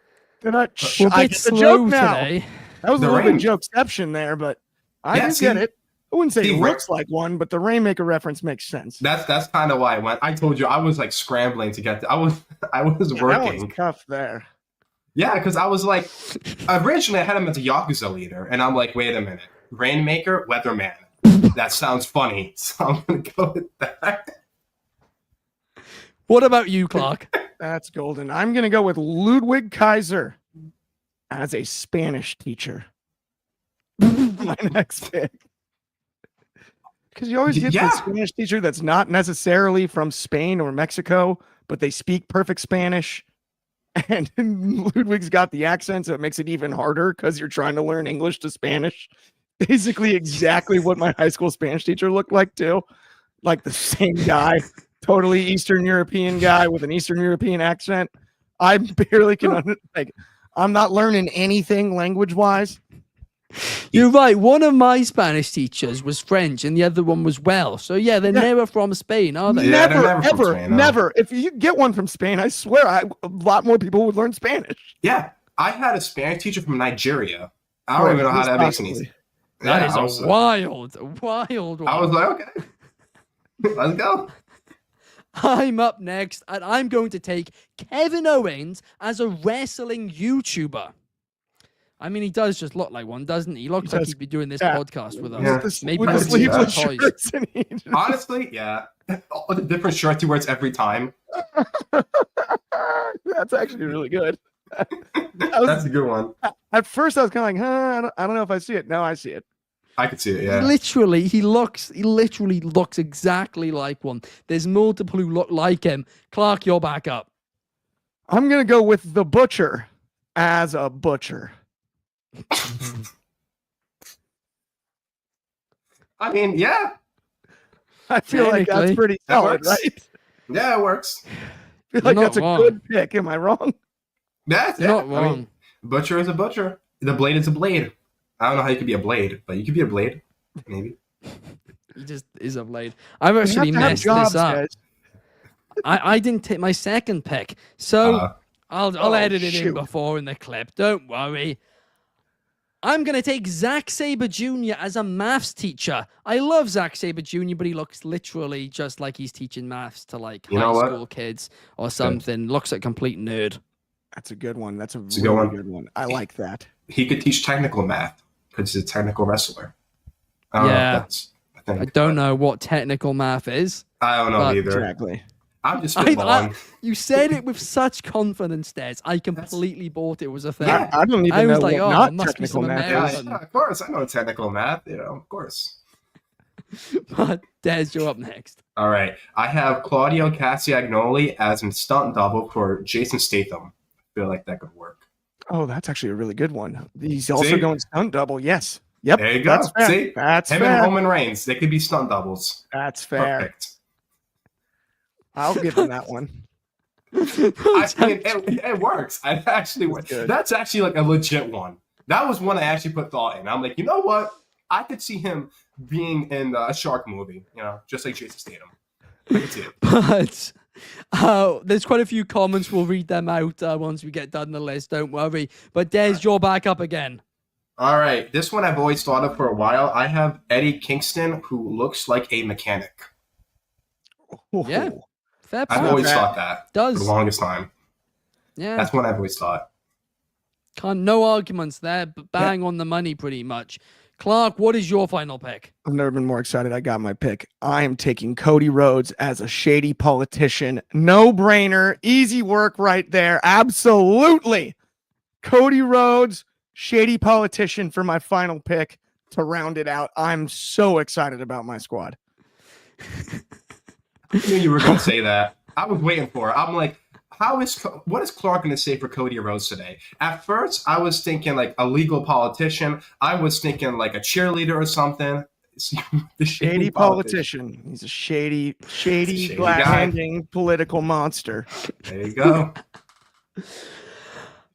[SPEAKER 1] We're a
[SPEAKER 2] I
[SPEAKER 1] bit
[SPEAKER 2] get the
[SPEAKER 1] slow
[SPEAKER 2] joke now.
[SPEAKER 1] today.
[SPEAKER 2] That was a
[SPEAKER 5] The
[SPEAKER 2] little
[SPEAKER 5] rain-
[SPEAKER 2] bit jokeception there, but I
[SPEAKER 5] Yeah,
[SPEAKER 2] do
[SPEAKER 5] see-
[SPEAKER 2] get it. I wouldn't say
[SPEAKER 5] see,
[SPEAKER 2] he looks like one, but the Rainmaker reference makes sense.
[SPEAKER 5] That's kind of why I went. I told you I was like scrambling to get. I was
[SPEAKER 2] Yeah, that one's
[SPEAKER 5] working.
[SPEAKER 2] tough there.
[SPEAKER 5] Yeah, because I was like, originally I had him as a Yakuza leader, and I'm like, wait a minute, Rainmaker, Weatherman. That sounds funny, so I'm gonna go with that.
[SPEAKER 1] What about you, Clark?
[SPEAKER 2] That's golden. I'm going to go with Ludwig Kaiser as a Spanish teacher. My next pick. Because you always get
[SPEAKER 5] Yeah.
[SPEAKER 2] the Spanish teacher that's not necessarily from Spain or Mexico, but they speak perfect Spanish. And Ludwig's got the accent, so it makes it even harder because you're trying to learn English to Spanish. Basically, exactly what my high school Spanish teacher looked like, too. Like the same guy, totally Eastern European guy with an Eastern European accent. I barely can, I'm not learning anything language wise.
[SPEAKER 1] You're right. One of my Spanish teachers was French and the other one was Welsh. So, yeah, they're never from Spain, are they?
[SPEAKER 5] Yeah, they're
[SPEAKER 2] Never,
[SPEAKER 5] never from
[SPEAKER 2] ever,
[SPEAKER 5] Spain, no.
[SPEAKER 2] never. If you get one from Spain, I swear a lot more people would learn Spanish.
[SPEAKER 5] Yeah, I had a Spanish teacher from Nigeria. I don't even know how that makes any sense.
[SPEAKER 1] That
[SPEAKER 5] Yeah, I
[SPEAKER 1] is
[SPEAKER 5] was
[SPEAKER 1] a wild one.
[SPEAKER 5] I was like, okay, let's go.
[SPEAKER 1] I'm up next, and I'm going to take Kevin Owens as a wrestling YouTuber. I mean, he does just look like one, doesn't he? He looks like
[SPEAKER 2] does.
[SPEAKER 1] he'd be doing this
[SPEAKER 2] Yeah.
[SPEAKER 1] podcast with us.
[SPEAKER 5] Yeah.
[SPEAKER 1] Maybe
[SPEAKER 2] with the
[SPEAKER 1] with
[SPEAKER 2] sleeveless
[SPEAKER 1] toys.
[SPEAKER 2] shirts and he just-
[SPEAKER 5] Honestly, yeah, all the different shirts he wears every time.
[SPEAKER 2] That's actually really good.
[SPEAKER 5] That's a good one.
[SPEAKER 2] At first, I was kind of like, I don't know if I see it. Now I see it.
[SPEAKER 5] I could see it. Yeah.
[SPEAKER 1] He literally looks exactly like one. There's multiple who look like him. Clark, you're back up.
[SPEAKER 2] I'm gonna go with the Butcher as a butcher.
[SPEAKER 5] I mean, yeah.
[SPEAKER 2] I feel like that's
[SPEAKER 1] Technically,
[SPEAKER 2] pretty
[SPEAKER 5] that
[SPEAKER 2] solid,
[SPEAKER 5] works.
[SPEAKER 2] right?
[SPEAKER 5] Yeah, it works.
[SPEAKER 2] I feel like
[SPEAKER 1] You're
[SPEAKER 2] that's a
[SPEAKER 1] not
[SPEAKER 2] good pick. Am I wrong?
[SPEAKER 5] That's
[SPEAKER 1] You're not
[SPEAKER 5] I
[SPEAKER 1] wrong.
[SPEAKER 5] mean, butcher is a butcher. The blade is a blade. I don't know how you could be a blade, but you could be a blade, maybe.
[SPEAKER 1] He just is a blade. I've
[SPEAKER 2] We
[SPEAKER 1] actually
[SPEAKER 2] have to have
[SPEAKER 1] messed
[SPEAKER 2] jobs,
[SPEAKER 1] this up.
[SPEAKER 2] guys.
[SPEAKER 1] I didn't take my second pick, so I'll edit it in
[SPEAKER 2] shoot.
[SPEAKER 1] before in the clip. Don't worry. I'm going to take Zack Sabre Jr. as a maths teacher. I love Zack Sabre Jr., but he looks literally just like he's teaching maths to like
[SPEAKER 5] You know
[SPEAKER 1] high
[SPEAKER 5] what?
[SPEAKER 1] school kids or something. Looks like a complete nerd.
[SPEAKER 2] That's a good one. That's a
[SPEAKER 5] a
[SPEAKER 2] really
[SPEAKER 5] good one.
[SPEAKER 2] good one. I like that.
[SPEAKER 5] He could teach technical math because he's a technical wrestler. I don't know
[SPEAKER 1] Yeah.
[SPEAKER 5] if that's a thing,
[SPEAKER 1] I don't
[SPEAKER 5] but
[SPEAKER 1] know what technical math is.
[SPEAKER 5] I don't know
[SPEAKER 1] but-
[SPEAKER 5] either.
[SPEAKER 2] Exactly.
[SPEAKER 5] I'm just
[SPEAKER 1] I-
[SPEAKER 5] spitballing.
[SPEAKER 1] You said it with such confidence, Des. I completely bought it was a thing.
[SPEAKER 5] Yeah.
[SPEAKER 2] I don't even
[SPEAKER 1] I was
[SPEAKER 2] know
[SPEAKER 1] like,
[SPEAKER 2] what
[SPEAKER 1] oh,
[SPEAKER 2] not
[SPEAKER 1] it must be
[SPEAKER 2] technical
[SPEAKER 1] some
[SPEAKER 2] math
[SPEAKER 5] Yeah,
[SPEAKER 2] is.
[SPEAKER 1] American.
[SPEAKER 5] of course. I know technical math. Of course.
[SPEAKER 1] But Des, you're up next.
[SPEAKER 5] All right. I have Claudio Castagnoli as a stunt double for Jason Statham. I feel like that could work.
[SPEAKER 2] Oh, that's actually a really good one. He's also
[SPEAKER 5] See?
[SPEAKER 2] going stunt double. Yes. Yep.
[SPEAKER 5] There you go.
[SPEAKER 2] That's fair.
[SPEAKER 5] See?
[SPEAKER 2] That's
[SPEAKER 5] Him
[SPEAKER 2] fair.
[SPEAKER 5] and Roman Reigns. They could be stunt doubles.
[SPEAKER 2] That's fair.
[SPEAKER 5] Perfect.
[SPEAKER 2] I'll give him that one.
[SPEAKER 5] I mean, it works. I actually,
[SPEAKER 2] good.
[SPEAKER 5] that's actually like a legit one. That was one I actually put thought in. I'm like, you know what? I could see him being in a shark movie, just like Jason Statham. I could see it.
[SPEAKER 1] But there's quite a few comments. We'll read them out once we get done the list. Don't worry. But Des, you're back up again.
[SPEAKER 5] All right. This one I've always thought of for a while. I have Eddie Kingston, who looks like a mechanic.
[SPEAKER 1] Yeah. Fair
[SPEAKER 5] I've
[SPEAKER 1] point.
[SPEAKER 5] always
[SPEAKER 2] bad.
[SPEAKER 5] thought that for
[SPEAKER 1] Does.
[SPEAKER 5] the longest time.
[SPEAKER 1] Yeah.
[SPEAKER 5] That's what I've always thought.
[SPEAKER 1] No arguments there, but bang on the money pretty much. Clark, what is your final pick?
[SPEAKER 2] I've never been more excited. I got my pick. I am taking Cody Rhodes as a shady politician. No brainer. Easy work right there. Absolutely. Cody Rhodes, shady politician for my final pick to round it out. I'm so excited about my squad.
[SPEAKER 5] I knew you were going to say that. I was waiting for it. I'm like, what is Clark going to say for Cody Rhodes today? At first, I was thinking like a legal politician. I was thinking like a cheerleader or something. The
[SPEAKER 2] Shady politician. He's a shady
[SPEAKER 5] Shady
[SPEAKER 2] glad-handing political monster.
[SPEAKER 5] There you go.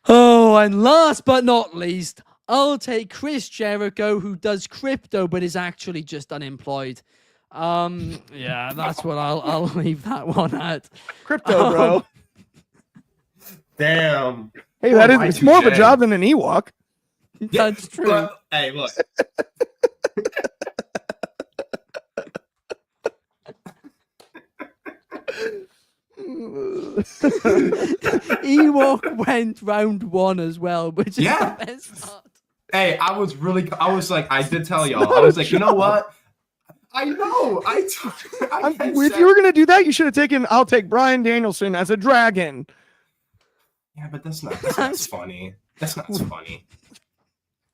[SPEAKER 1] Oh, and last but not least, I'll take Chris Jericho, who does crypto but is actually just unemployed. Yeah, that's what I'll leave that one at.
[SPEAKER 2] Crypto, bro.
[SPEAKER 5] Damn.
[SPEAKER 2] Hey,
[SPEAKER 5] Poor
[SPEAKER 2] that is it's more of a
[SPEAKER 5] Y2J.
[SPEAKER 2] job than an Ewok.
[SPEAKER 1] That's true.
[SPEAKER 5] But, hey, look.
[SPEAKER 1] Ewok went round one as well, which is
[SPEAKER 5] Yeah.
[SPEAKER 1] the best part.
[SPEAKER 5] Hey, I was like, I did tell y'all. I was like, you know what? I know.
[SPEAKER 2] If you were gonna do that, you should have taken. I'll take Bryan Danielson as a dragon.
[SPEAKER 5] Yeah, but that's not funny. That's not funny.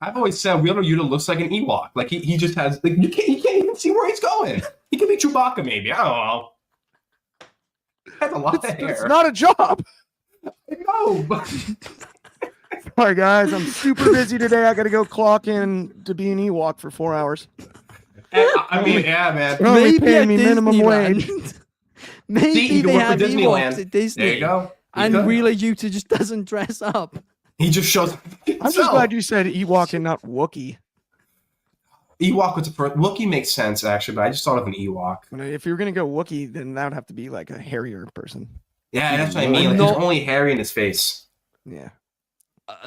[SPEAKER 5] I've always said Wheeler Yuta looks like an Ewok. Like he just has like you can't even see where he's going. He could be Chewbacca maybe. I don't know. Has a lot of hair.
[SPEAKER 2] It's not a job.
[SPEAKER 5] I know, but
[SPEAKER 2] Sorry, guys. I'm super busy today. I got to go clock in to be an Ewok for 4 hours.
[SPEAKER 5] I mean, yeah, man.
[SPEAKER 2] They're only
[SPEAKER 1] Maybe
[SPEAKER 2] paying
[SPEAKER 1] at
[SPEAKER 2] me minimum wage.
[SPEAKER 1] Disneyland. Maybe
[SPEAKER 5] See, he
[SPEAKER 1] they
[SPEAKER 5] could work for
[SPEAKER 1] have
[SPEAKER 5] Disneyland.
[SPEAKER 1] Ewoks at Disney.
[SPEAKER 5] There you go. He
[SPEAKER 1] And
[SPEAKER 5] could.
[SPEAKER 1] Wheeler Yuta just doesn't dress up.
[SPEAKER 5] He just shows up.
[SPEAKER 2] I'm just glad you said Ewok and not Wookiee.
[SPEAKER 5] Ewok was the first. Wookiee makes sense actually, but I just thought of an Ewok.
[SPEAKER 2] If you were gonna go Wookiee, then that would have to be like a hairier person.
[SPEAKER 5] Yeah, that's what I mean. Like,
[SPEAKER 1] Not-
[SPEAKER 5] there's only hair in his face.
[SPEAKER 2] Yeah.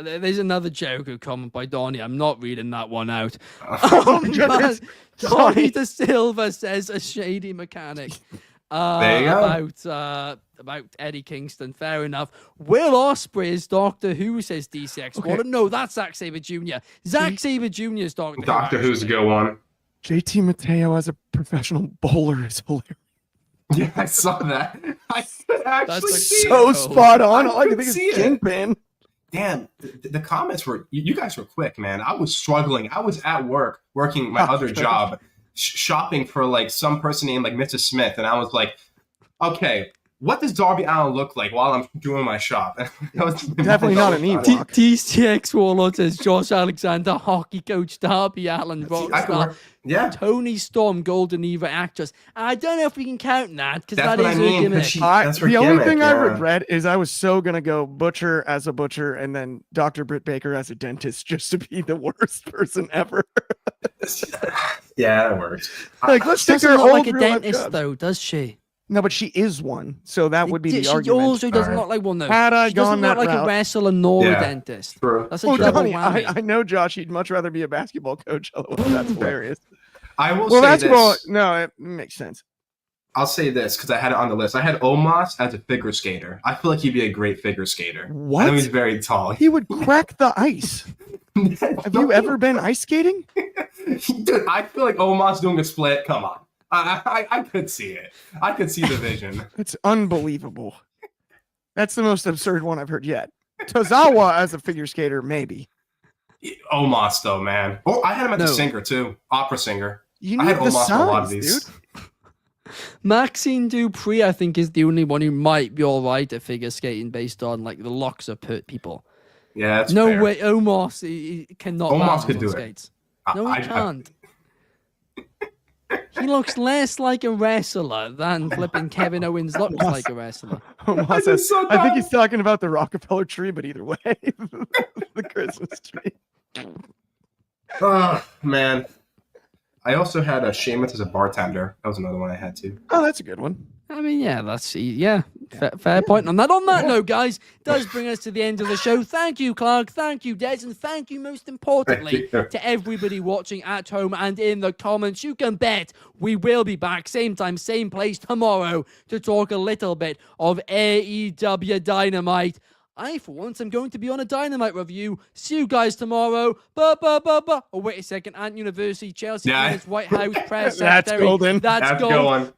[SPEAKER 1] There's another Jericho comment by Donnie. I'm not reading that one out.
[SPEAKER 2] goodness.
[SPEAKER 1] But
[SPEAKER 2] Sorry.
[SPEAKER 1] Donnie De Silva says a shady mechanic.
[SPEAKER 5] There you go.
[SPEAKER 1] About Eddie Kingston. Fair enough. Will Ospreay is Doctor Who, says DCX.
[SPEAKER 2] Okay.
[SPEAKER 1] No, that's Zack Sabre Jr. Zack Sabre Jr. is Doctor Who.
[SPEAKER 5] Doctor Who's a
[SPEAKER 1] actually.
[SPEAKER 5] good one.
[SPEAKER 2] JT Mateo as a professional bowler is hilarious.
[SPEAKER 5] Yeah, I saw that. I could actually
[SPEAKER 1] That's a
[SPEAKER 5] see
[SPEAKER 1] so
[SPEAKER 5] it.
[SPEAKER 2] So spot on.
[SPEAKER 5] I
[SPEAKER 2] All I can
[SPEAKER 5] could
[SPEAKER 2] think is
[SPEAKER 5] see it.
[SPEAKER 2] Kingpin.
[SPEAKER 5] damn, the comments were, you guys were quick, man. I was struggling. I was at work working my other job, shopping for like some person named like Mrs. Smith. And I was like, okay, what does Darby Allin look like while I'm doing my shop?
[SPEAKER 2] Definitely not an Ewok.
[SPEAKER 1] TCX Warlord says Josh Alexander, hockey coach Darby Allin, rockstar.
[SPEAKER 5] Yeah.
[SPEAKER 1] Tony Storm, Golden Eva actress. I don't know if we can count that because
[SPEAKER 5] That's
[SPEAKER 1] that
[SPEAKER 5] what
[SPEAKER 1] is
[SPEAKER 5] I
[SPEAKER 1] her
[SPEAKER 5] mean,
[SPEAKER 1] gimmick.
[SPEAKER 5] that's her
[SPEAKER 2] The only
[SPEAKER 5] gimmick,
[SPEAKER 2] thing I
[SPEAKER 5] yeah.
[SPEAKER 2] regret is I was so gonna go Butcher as a butcher and then Dr. Britt Baker as a dentist just to be the worst person ever.
[SPEAKER 5] Yeah, that works.
[SPEAKER 2] Like, let's take
[SPEAKER 1] Doesn't
[SPEAKER 2] her
[SPEAKER 1] look
[SPEAKER 2] old
[SPEAKER 1] like a
[SPEAKER 2] real life
[SPEAKER 1] dentist
[SPEAKER 2] job.
[SPEAKER 1] though, does she?
[SPEAKER 2] No, but she is one, so that would be the
[SPEAKER 1] She
[SPEAKER 2] argument.
[SPEAKER 1] also doesn't
[SPEAKER 5] Alright.
[SPEAKER 1] look like one though.
[SPEAKER 2] Had I
[SPEAKER 1] She doesn't
[SPEAKER 2] gone
[SPEAKER 1] look
[SPEAKER 2] that
[SPEAKER 1] like
[SPEAKER 2] route.
[SPEAKER 1] a wrestler nor
[SPEAKER 5] Yeah.
[SPEAKER 1] a dentist.
[SPEAKER 5] True.
[SPEAKER 1] That's a
[SPEAKER 2] Oh,
[SPEAKER 1] double
[SPEAKER 2] Johnny,
[SPEAKER 1] whammy.
[SPEAKER 2] I know Josh. He'd much rather be a basketball coach. LOL. That's hilarious.
[SPEAKER 5] I will
[SPEAKER 2] Well,
[SPEAKER 5] say
[SPEAKER 2] basketball.
[SPEAKER 5] this.
[SPEAKER 2] No, it makes sense.
[SPEAKER 5] I'll say this because I had it on the list. I had Omos as a figure skater. I feel like he'd be a great figure skater.
[SPEAKER 2] What?
[SPEAKER 5] I know he's very tall.
[SPEAKER 2] He would crack the ice. Have you ever been ice skating?
[SPEAKER 5] Dude, I feel like Omos doing a split. Come on. I could see it. I could see the vision.
[SPEAKER 2] It's unbelievable. That's the most absurd one I've heard yet. Tozawa as a figure skater, maybe.
[SPEAKER 5] Omos, though, man. Oh, I had him as a
[SPEAKER 1] No.
[SPEAKER 5] singer, too. Opera singer.
[SPEAKER 2] You
[SPEAKER 5] I
[SPEAKER 2] need
[SPEAKER 5] had
[SPEAKER 2] the
[SPEAKER 5] Omos for a lot of
[SPEAKER 2] size,
[SPEAKER 5] these.
[SPEAKER 2] dude.
[SPEAKER 1] Maxine Dupree, I think, is the only one who might be all right at figure skating based on like the locks of hurt people.
[SPEAKER 5] Yeah, that's
[SPEAKER 1] No
[SPEAKER 5] fair.
[SPEAKER 1] way, Omos he cannot.
[SPEAKER 5] Omos
[SPEAKER 1] balance
[SPEAKER 5] could
[SPEAKER 1] on
[SPEAKER 5] do it.
[SPEAKER 1] skates. No, he
[SPEAKER 5] I-
[SPEAKER 1] can't. He looks less like a wrestler than flipping Kevin Owens looks like a wrestler.
[SPEAKER 2] Omos
[SPEAKER 5] This is so
[SPEAKER 2] I think he's
[SPEAKER 5] dumb.
[SPEAKER 2] talking about the Rockefeller tree, but either way, the Christmas tree.
[SPEAKER 5] Oh, man. I also had a Sheamus as a bartender. That was another one I had, too.
[SPEAKER 2] Oh, that's a good one.
[SPEAKER 1] I mean, yeah, fair point on that. On that note, guys, does bring us to the end of the show. Thank you, Clark. Thank you, Des, and thank you most importantly
[SPEAKER 5] Thank you.
[SPEAKER 1] to everybody watching at home and in the comments. You can bet we will be back same time, same place tomorrow to talk a little bit of AEW Dynamite. I, for once, am going to be on a Dynamite review. See you guys tomorrow. Oh, wait a second. Ant University, Chelsea,
[SPEAKER 5] Yeah.
[SPEAKER 1] White House, Press
[SPEAKER 2] That's
[SPEAKER 1] Secretary.
[SPEAKER 2] golden.
[SPEAKER 1] That's
[SPEAKER 5] That's
[SPEAKER 1] gold.
[SPEAKER 5] going.